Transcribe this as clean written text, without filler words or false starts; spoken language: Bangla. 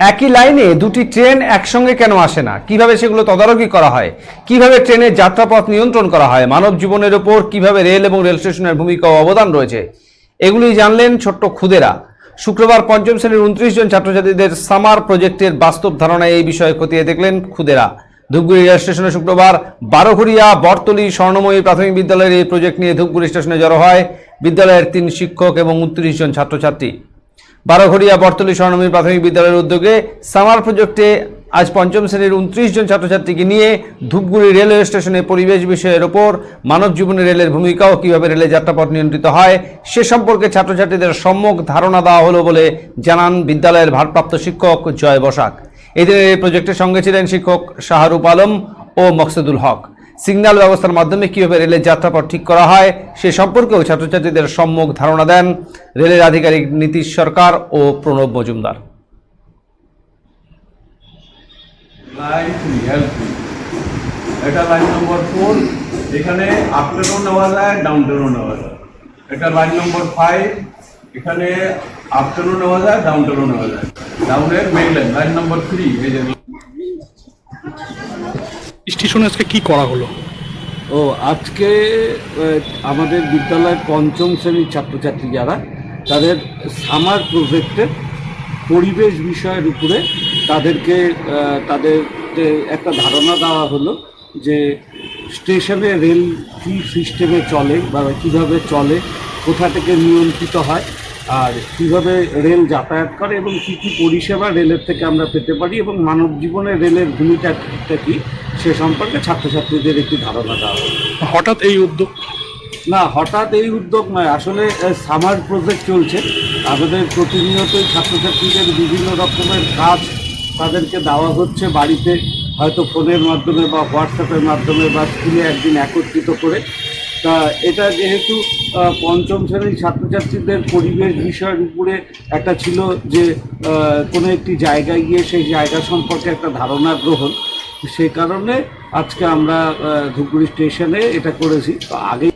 একই লাইনে দুটি ট্রেন একসঙ্গে কেন আসে না, কিভাবে সেগুলো তদারকি করা হয়, কিভাবে ট্রেনের যাত্রাপথ নিয়ন্ত্রণ করা হয়, মানব জীবনের উপর কিভাবে রেল এবং রেল স্টেশনের ভূমিকা ও অবদান রয়েছে, এগুলি জানলেন ছোট্ট খুদেরা। শুক্রবার পঞ্চম শ্রেণীর 29 জন ছাত্রছাত্রীদের সামার প্রজেক্টের বাস্তব ধারণায় এই বিষয়ে খতিয়ে দেখলেন খুদেরা। ধূপগুড়ি রেল স্টেশনে শুক্রবার বারোঘরিয়া বরতলী স্বর্ণময়ী প্রাথমিক বিদ্যালয়ের এই প্রজেক্ট নিয়ে ধূপগুড়ি স্টেশনে জড়ো হয় বিদ্যালয়ের 3 শিক্ষক এবং 29 জন ছাত্রছাত্রী। বারোঘরিয়া বরতলী স্বর্ণময়ী প্রাথমিক বিদ্যালয়ের উদ্যোগে সামার প্রজেক্টে আজ পঞ্চম শ্রেণীর 29 জন ছাত্রছাত্রীকে নিয়ে ধূপগুড়ি রেলওয়ে স্টেশনে পরিবেশ বিষয়ের ওপর মানব জীবনে রেলের ভূমিকা ও কীভাবে রেলের যাত্রাপথ নিয়ন্ত্রিত হয় সে সম্পর্কে ছাত্রছাত্রীদের সম্যক ধারণা দেওয়া হলো বলে জানান বিদ্যালয়ের ভারপ্রাপ্ত শিক্ষক জয় বসাক। এদিনের এই প্রজেক্টের সঙ্গে ছিলেন শিক্ষক শাহরুখ আলম ও মকসুদুল হক। সিগন্যাল ব্যবস্থার মাধ্যমে কীভাবে রেলের যাত্রাপথ ঠিক করা হয় সে সম্পর্কেও ছাত্রছাত্রীদের সম্যক ধারণা দেন রেলের আধিকারিক নীতিশ সরকার ও প্রণব মজুমদার। লাইন 3 হেল্প 3 এটা লাইন নম্বর 4, এখানে আপ ট্রেনও নেওয়া যায়, ডাউন ট্রেনও নেওয়া যায়। এটা লাইন নম্বর 5, এখানে আপ ট্রেনও নেওয়া যায়, ডাউন ট্রেনও নেওয়া যায়। ডাউনের মেইন লাইন লাইন নম্বর 3। এই যে স্টেশনে আজকে কি করা হলো? আজকে আমাদের বিদ্যালয়ের পঞ্চম শ্রেণীর ছাত্রছাত্রী যারা, তাদের সামার প্রজেক্টের পরিবেশ বিষয়ের উপরে তাদেরকে একটা ধারণা দেওয়া হলো যে স্টেশনে রেল কী সিস্টেমে চলে বা কীভাবে চলে, কোথা থেকে নিয়ন্ত্রিত হয়, আর কীভাবে রেল যাতায়াত করে এবং কী কী পরিষেবা রেলের থেকে আমরা পেতে পারি এবং মানব জীবনে রেলের ভূমিকাটা কী সে সম্পর্কে ছাত্রছাত্রীদের একটি ধারণা দেওয়া হলো। হঠাৎ এই উদ্যোগ? না, হঠাৎ এই উদ্যোগ নয়, আসলে সামার প্রজেক্ট চলছে। আমাদের প্রতিনিয়তই ছাত্রছাত্রীদের বিভিন্ন রকমের কাজ তাদেরকে দেওয়া হচ্ছে বাড়িতে, হয়তো ফোনের মাধ্যমে বা হোয়াটসঅ্যাপের মাধ্যমে বা স্কুলে একদিন একত্রিত করে। তা এটা যেহেতু পঞ্চম শ্রেণীর ছাত্রছাত্রীদের পরিবেশ বিষয়ের উপরে একটা ছিল যে কোনো একটি জায়গায় গিয়ে সেই জায়গা সম্পর্কে একটা ধারণা গ্রহণ, সেই কারণে আজকে আমরা ধূপগুড়ি স্টেশনে এটা করেছি। তো আগে